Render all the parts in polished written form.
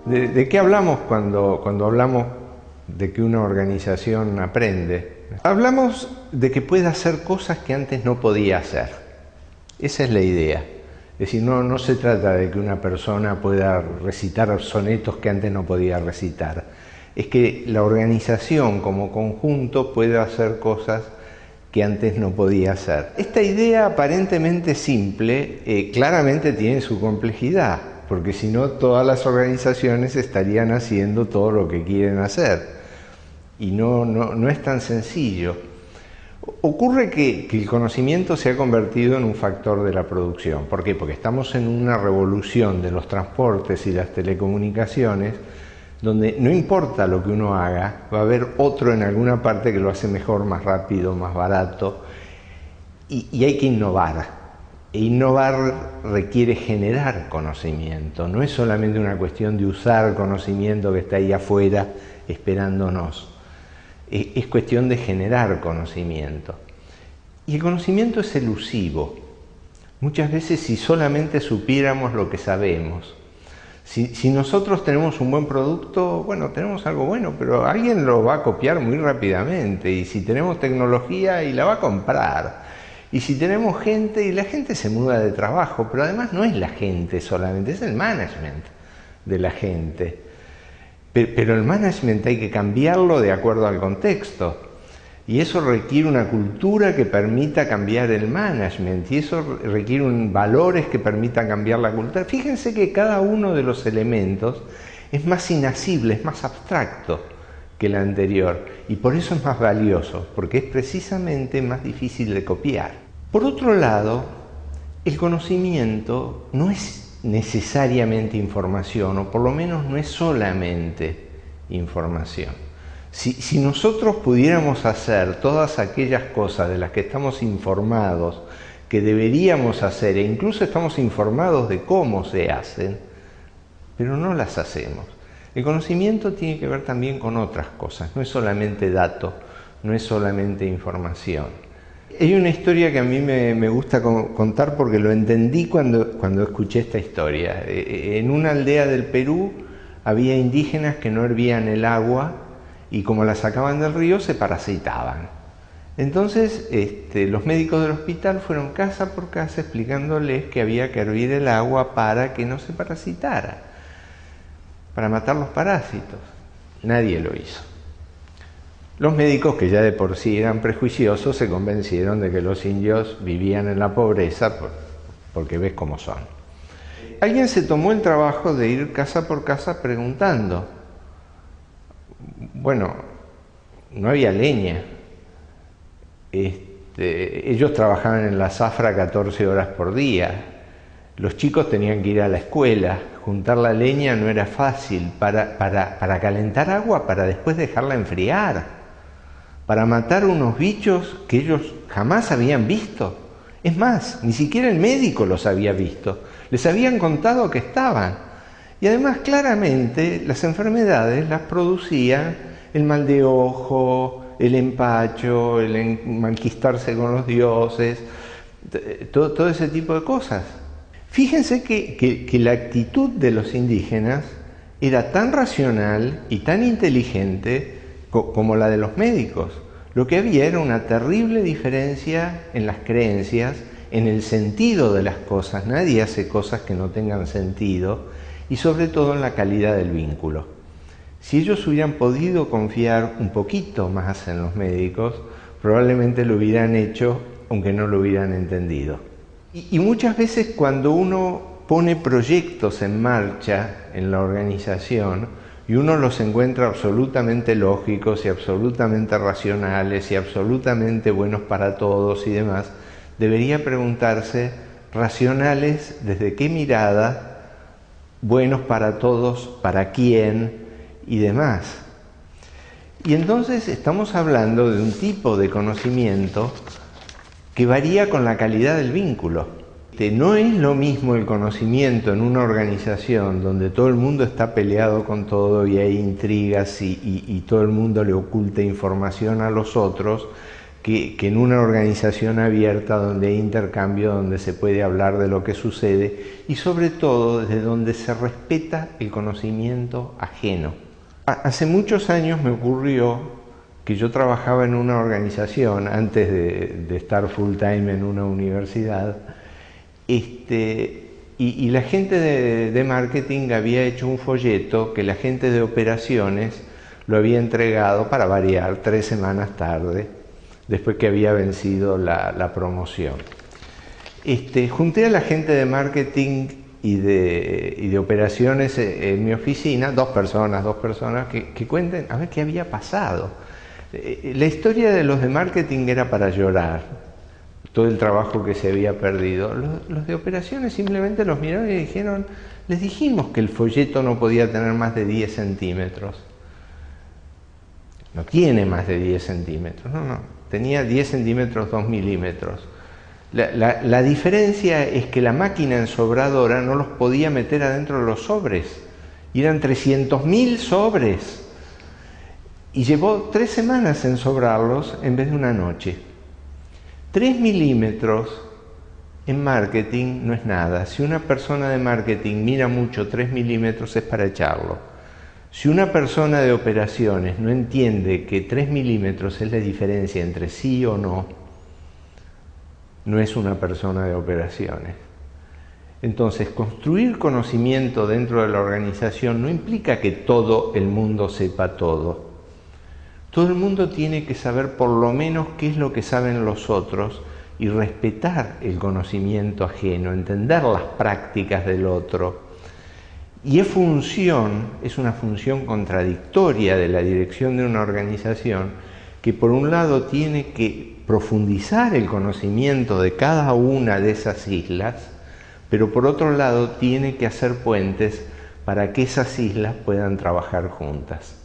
¿De qué hablamos cuando hablamos de que una organización aprende? Hablamos de que puede hacer cosas que antes no podía hacer. Esa es la idea. Es decir, no se trata de que una persona pueda recitar sonetos que antes no podía recitar. Es que la organización como conjunto puede hacer cosas que antes no podía hacer. Esta idea aparentemente simple claramente tiene su complejidad, porque si no todas las organizaciones estarían haciendo todo lo que quieren hacer. Y no es tan sencillo. Ocurre que el conocimiento se ha convertido en un factor de la producción. ¿Por qué? Porque estamos en una revolución de los transportes y las telecomunicaciones, donde no importa lo que uno haga, va a haber otro en alguna parte que lo hace mejor, más rápido, más barato, y hay que innovar. E innovar requiere generar conocimiento, no es solamente una cuestión de usar conocimiento que está ahí afuera esperándonos. Es cuestión de generar conocimiento. Y el conocimiento es elusivo. Muchas veces, si solamente supiéramos lo que sabemos, si nosotros tenemos un buen producto, bueno, tenemos algo bueno, pero alguien lo va a copiar muy rápidamente. Y si tenemos tecnología, y la va a comprar. Y si tenemos gente, y la gente se muda de trabajo, pero además no es la gente solamente, es el management de la gente. Pero el management hay que cambiarlo de acuerdo al contexto. Y eso requiere una cultura que permita cambiar el management. Y eso requiere valores que permitan cambiar la cultura. Fíjense que cada uno de los elementos es más inasible, es más abstracto que el anterior. Y por eso es más valioso, porque es precisamente más difícil de copiar. Por otro lado, el conocimiento no es necesariamente información, o por lo menos no es solamente información. Si nosotros pudiéramos hacer todas aquellas cosas de las que estamos informados, que deberíamos hacer, e incluso estamos informados de cómo se hacen, pero no las hacemos. El conocimiento tiene que ver también con otras cosas, no es solamente dato, no es solamente información. Hay una historia que a mí me gusta contar porque lo entendí cuando escuché esta historia. En una aldea del Perú había indígenas que no hervían el agua y como la sacaban del río se parasitaban. Entonces los médicos del hospital fueron casa por casa explicándoles que había que hervir el agua para que no se parasitara, para matar los parásitos. Nadie lo hizo. Los médicos, que ya de por sí eran prejuiciosos, se convencieron de que los indios vivían en la pobreza porque ves cómo son. Alguien se tomó el trabajo de ir casa por casa preguntando. Bueno, no había leña. Ellos trabajaban en la zafra 14 horas por día. Los chicos tenían que ir a la escuela. Juntar la leña no era fácil para calentar agua, para después dejarla enfriar, para matar unos bichos que ellos jamás habían visto. Es más, ni siquiera el médico los había visto. Les habían contado que estaban. Y además, claramente, las enfermedades las producía el mal de ojo, el empacho, el enquistarse con los dioses, todo ese tipo de cosas. Fíjense que la actitud de los indígenas era tan racional y tan inteligente como la de los médicos. Lo que había era una terrible diferencia en las creencias, en el sentido de las cosas. Nadie hace cosas que no tengan sentido, y sobre todo en la calidad del vínculo. Si ellos hubieran podido confiar un poquito más en los médicos, probablemente lo hubieran hecho, aunque no lo hubieran entendido. Y muchas veces cuando uno pone proyectos en marcha en la organización, y uno los encuentra absolutamente lógicos y absolutamente racionales y absolutamente buenos para todos y demás, debería preguntarse, ¿racionales desde qué mirada? ¿Buenos para todos? ¿Para quién? Y demás. Y entonces estamos hablando de un tipo de conocimiento que varía con la calidad del vínculo. No es lo mismo el conocimiento en una organización donde todo el mundo está peleado con todo y hay intrigas y todo el mundo le oculta información a los otros, que en una organización abierta donde hay intercambio, donde se puede hablar de lo que sucede y sobre todo desde donde se respeta el conocimiento ajeno. Hace muchos años me ocurrió que yo trabajaba en una organización, antes de estar full time en una universidad, y la gente de marketing había hecho un folleto que la gente de operaciones lo había entregado, para variar, 3 semanas tarde, después que había vencido la promoción. Junté a la gente de marketing y de operaciones en mi oficina, dos personas que cuenten a ver qué había pasado. La historia de los de marketing era para llorar, todo el trabajo que se había perdido. Los de operaciones simplemente los miraron y dijeron, les dijimos que el folleto no podía tener más de 10 centímetros. No tiene más de 10 centímetros, no. Tenía 10 centímetros 2 milímetros. La diferencia es que la máquina ensobradora no los podía meter adentro de los sobres. Y eran 300.000 sobres. Y llevó 3 semanas ensobrarlos en vez de una noche. 3 milímetros en marketing no es nada. Si una persona de marketing mira mucho 3 milímetros es para echarlo. Si una persona de operaciones no entiende que 3 milímetros es la diferencia entre sí o no, no es una persona de operaciones. Entonces, construir conocimiento dentro de la organización no implica que todo el mundo sepa todo. Todo el mundo tiene que saber por lo menos qué es lo que saben los otros y respetar el conocimiento ajeno, entender las prácticas del otro. Y es una función contradictoria de la dirección de una organización que por un lado tiene que profundizar el conocimiento de cada una de esas islas, pero por otro lado tiene que hacer puentes para que esas islas puedan trabajar juntas.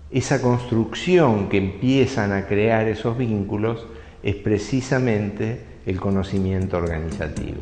Esa construcción que empiezan a crear esos vínculos es precisamente el conocimiento organizativo.